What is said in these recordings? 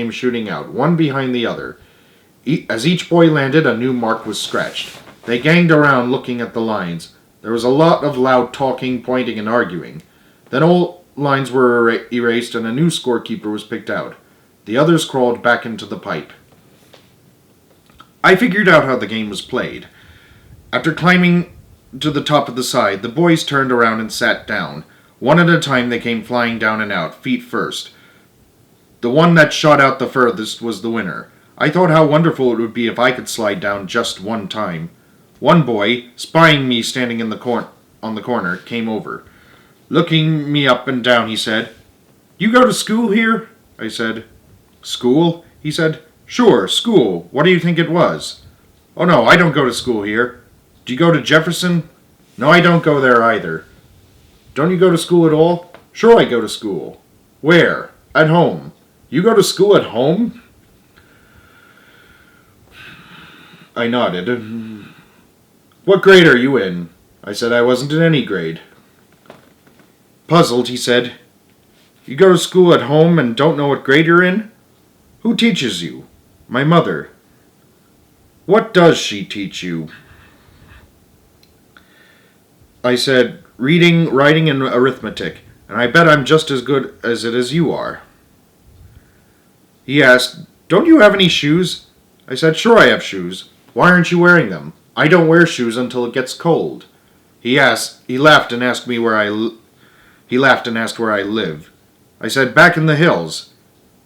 came shooting out, one behind the other. As each boy landed, a new mark was scratched. They ganged around looking at the lines. There was a lot of loud talking, pointing, and arguing. Then all lines were erased and a new scorekeeper was picked out. The others crawled back into the pipe. I figured out how the game was played. After climbing to the top of the side, the boys turned around and sat down. One at a time they came flying down and out, feet first. The one that shot out the furthest was the winner. I thought how wonderful it would be if I could slide down just one time. One boy, spying me standing on the corner, came over. Looking me up and down, he said, "You go to school here?" I said, "School?" He said, "Sure, school. What do you think it was?" "Oh no, I don't go to school here." "Do you go to Jefferson?" "No, I don't go there either." "Don't you go to school at all?" "Sure, I go to school." "Where?" "At home." "You go to school at home?" I nodded. "What grade are you in?" I said I wasn't in any grade. Puzzled, he said, "You go to school at home and don't know what grade you're in?" "Who teaches you?" "My mother." "What does she teach you?" I said, "Reading, writing, and arithmetic, and I bet I'm just as good at it as you are." He asked, "Don't you have any shoes?" I said, "Sure I have shoes. Why aren't you wearing them?" "I don't wear shoes until it gets cold." He laughed and asked where I live. I said, "Back in the hills."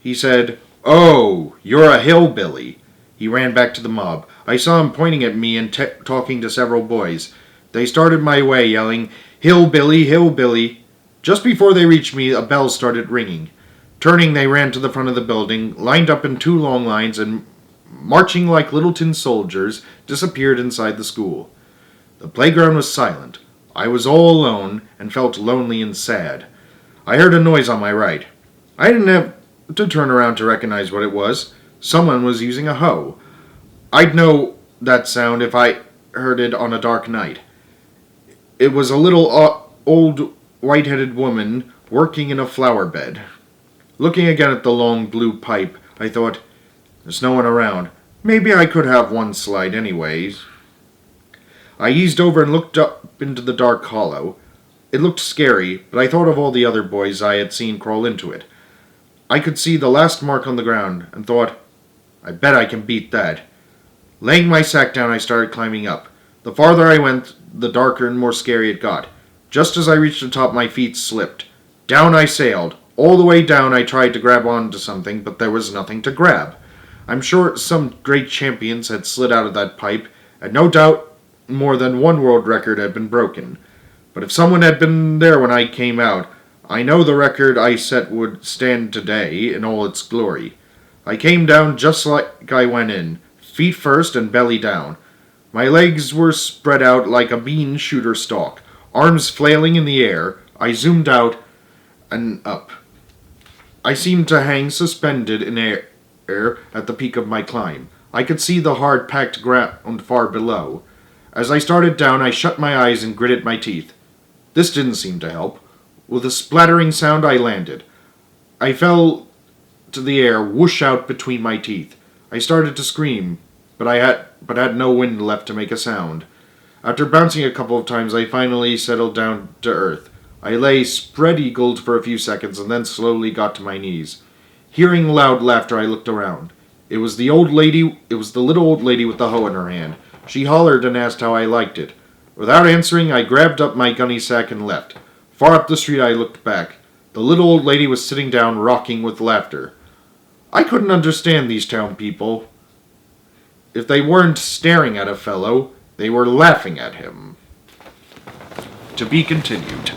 He said, "Oh, you're a hillbilly." He ran back to the mob. I saw him pointing at me and talking to several boys. They started my way, yelling, "Hillbilly, hillbilly." Just before they reached me, a bell started ringing. Turning, they ran to the front of the building, lined up in two long lines, and, marching like little tin soldiers, disappeared inside the school. The playground was silent. I was all alone and felt lonely and sad. I heard a noise on my right. I didn't have to turn around to recognize what it was. Someone was using a hoe. I'd know that sound if I heard it on a dark night. It was a little old white-headed woman working in a flower bed. Looking again at the long blue pipe, I thought, there's no one around. Maybe I could have one slide anyways. I eased over and looked up into the dark hollow. It looked scary, but I thought of all the other boys I had seen crawl into it. I could see the last mark on the ground, and thought, I bet I can beat that. Laying my sack down, I started climbing up. The farther I went, the darker and more scary it got. Just as I reached the top, my feet slipped. Down I sailed. All the way down I tried to grab onto something, but there was nothing to grab. I'm sure some great champions had slid out of that pipe, and no doubt more than one world record had been broken. But if someone had been there when I came out, I know the record I set would stand today in all its glory. I came down just like I went in, feet first and belly down. My legs were spread out like a bean shooter stalk, arms flailing in the air. I zoomed out and up. I seemed to hang suspended in air at the peak of my climb. I could see the hard-packed ground far below. As I started down, I shut my eyes and gritted my teeth. This didn't seem to help. With a splattering sound, I landed. I fell to the air, whoosh out between my teeth. I started to scream, but had no wind left to make a sound. After bouncing a couple of times, I finally settled down to earth. I lay spread-eagled for a few seconds and then slowly got to my knees. Hearing loud laughter, I looked around. It was the little old lady with the hoe in her hand. She hollered and asked how I liked it. Without answering, I grabbed up my gunny sack and left. Far up the street, I looked back. The little old lady was sitting down, rocking with laughter. I couldn't understand these town people. If they weren't staring at a fellow, they were laughing at him. To be continued.